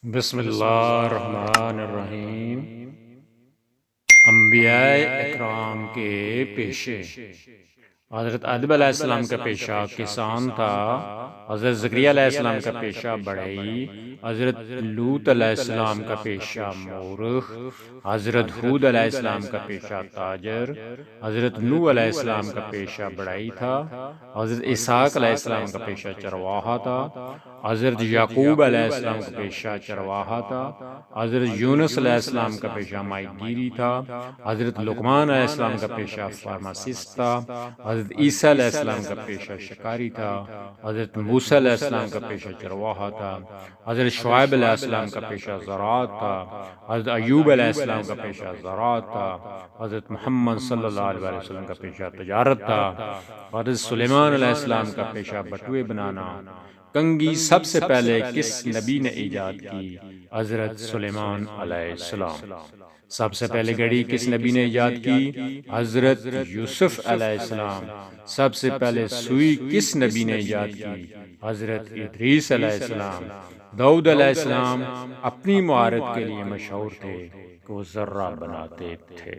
بسم اللہ الرحمن الرحیم۔ انبیاء اکرام کے پیشے۔ حضرت آدم علیہ السلام کا پیشہ کسان تھا، حضرت زکریا علیہ السلام کا پیشہ بڑھئی، حضرت لوط علیہ السلام کا پیشہ مورخ، حضرت ہود علیہ السلام کا پیشہ تاجر، حضرت نوح علیہ السلام کا پیشہ بڑھئی تھا، حضرت اسحاق علیہ السلام کا پیشہ چرواہا تھا، حضرت یعقوب علیہ السلام کا پیشہ چرواہا تھا، حضرت یونس علیہ السلام کا پیشہ ماہی گیری تھا، حضرت لقمان علیہ السلام کا پیشہ فارماسسٹ تھا، حضرت عیسیٰ علیہ السلام کا پیشہ شکاری تھا، حضرت موسیٰ علیہ السلام کا پیشہ چرواہا تھا، حضرت شعیب علیہ السلام کا پیشہ زراعت تھا، حضرت ایوب علیہ السلام کا پیشہ زراعت تھا، حضرت محمد صلی اللہ علیہ وسلم کا پیشہ تجارت تھا، حضرت سلیمان علیہ السلام کا پیشہ بٹوے بنانا۔ کنگھی سب سے پہلے کس نبی نے ایجاد کی؟ حضرت سلیمان علیہ السلام۔ سب سے پہلے گھڑی کس نبی نے ایجاد کی؟ حضرت یوسف علیہ السلام۔ سب سے پہلے سوئی کس نبی نے ایجاد کی؟ حضرت ادریس علیہ السلام۔ داؤد علیہ السلام اپنی مہارت کے لیے مشہور تھے کہ وہ ذرہ بناتے تھے۔